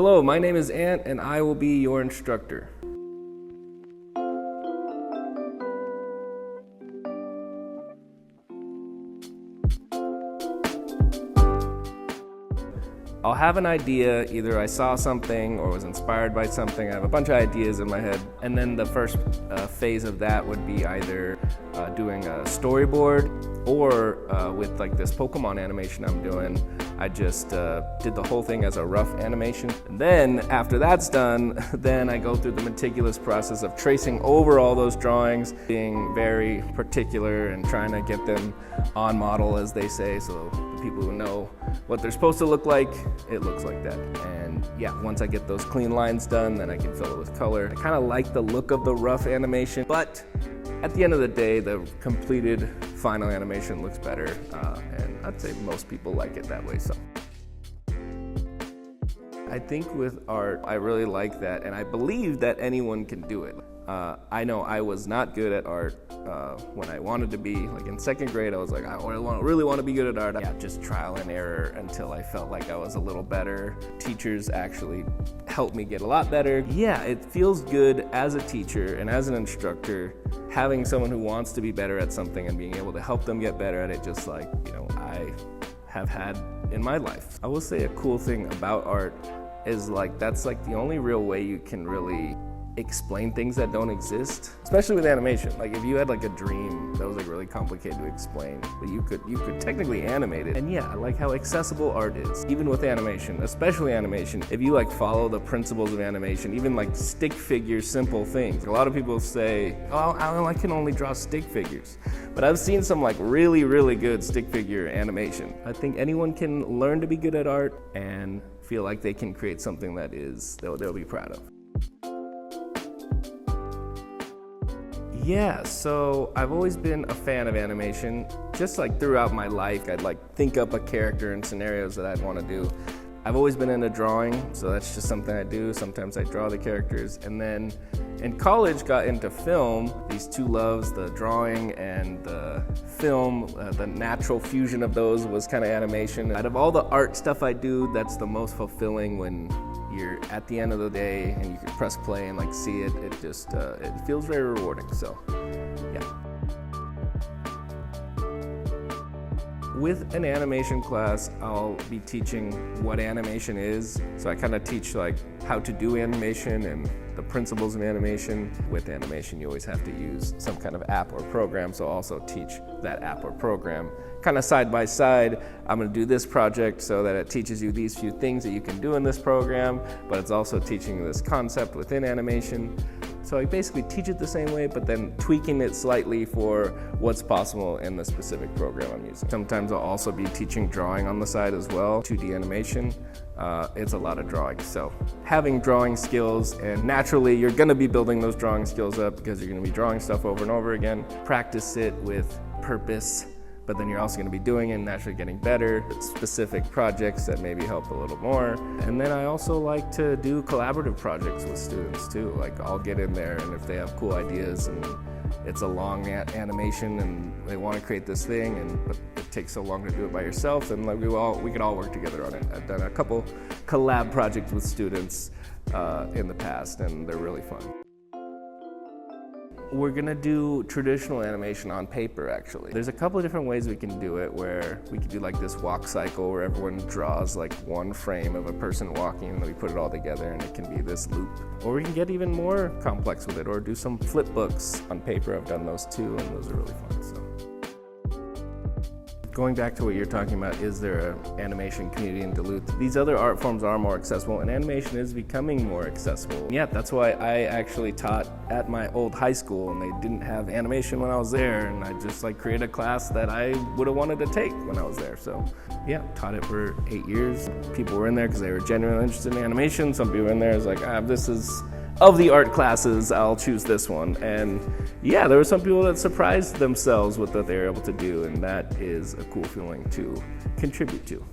Hello, my name is Ant and I will be your instructor. I'll have an idea, either I saw something or was inspired by something. I have a bunch of ideas in my head. And then the first phase of that would be either doing a storyboard or with like this Pokemon animation I'm doing, I just did the whole thing as a rough animation. And then after that's done, then I go through the meticulous process of tracing over all those drawings, being very particular and trying to get them on model, as they say, so the people who know what they're supposed to look like, it looks like that. And yeah, once I get those clean lines done, then I can fill it with color. I kind of like the look of the rough animation, but at the end of the day, the completed final animation looks better, and I'd say most people like it that way. So I think with art, I really like that, and I believe that anyone can do it. I know I was not good at art when I wanted to be. Like in second grade, I was like, I really want to be good at art. Yeah, just trial and error until I felt like I was a little better. Teachers actually helped me get a lot better. Yeah, it feels good as a teacher and as an instructor, having someone who wants to be better at something and being able to help them get better at it, just like, I have had in my life. I will say a cool thing about art is that's the only real way you can really explain things that don't exist, especially with animation. Like if you had like a dream that was really complicated to explain, but you could technically animate it. And yeah, I like how accessible art is, even with animation, especially animation. If you follow the principles of animation, even stick figure, simple things. A lot of people say, oh, I can only draw stick figures. But I've seen some really, really good stick figure animation. I think anyone can learn to be good at art and feel like they can create something that they'll be proud of. Yeah, so I've always been a fan of animation. Just throughout my life, I'd think up a character and scenarios that I'd want to do. I've always been into drawing, so that's just something I do. Sometimes I draw the characters. And then in college, got into film. These two loves, the drawing and the film, the natural fusion of those was kind of animation. Out of all the art stuff I do, that's the most fulfilling when you're at the end of the day and you can press play and see it. It just, it feels very rewarding, so yeah. With an animation class, I'll be teaching what animation is. So I kind of teach how to do animation and the principles of animation. With animation, you always have to use some kind of app or program, so I'll also teach that app or program. Kind of side by side, I'm going to do this project so that it teaches you these few things that you can do in this program, but it's also teaching this concept within animation. So I basically teach it the same way, but then tweaking it slightly for what's possible in the specific program I'm using. Sometimes I'll also be teaching drawing on the side as well, 2D animation. It's a lot of drawing, so having drawing skills, and naturally you're going to be building those drawing skills up because you're going to be drawing stuff over and over again. Practice it with purpose, but then you're also going to be doing it and naturally getting better. Specific projects that maybe help a little more. And then I also like to do collaborative projects with students too. I'll get in there, and if they have cool ideas and it's a long animation and they want to create this thing, but it takes so long to do it by yourself, then we could all work together on it. I've done a couple collab projects with students in the past, and they're really fun. We're gonna do traditional animation on paper, actually. There's a couple of different ways we can do it, where we could do this walk cycle where everyone draws one frame of a person walking, and then we put it all together and it can be this loop. Or we can get even more complex with it, or do some flip books on paper. I've done those too, and those are really fun. So, going back to what you're talking about, is there an animation community in Duluth? These other art forms are more accessible, and animation is becoming more accessible. Yeah, that's why I actually taught at my old high school, and they didn't have animation when I was there, and I just created a class that I would have wanted to take when I was there. So yeah, taught it for 8 years. People were in there because they were genuinely interested in animation. Some people were in there as this is, of the art classes, I'll choose this one. And yeah, there were some people that surprised themselves with what they were able to do, and that is a cool feeling to contribute to.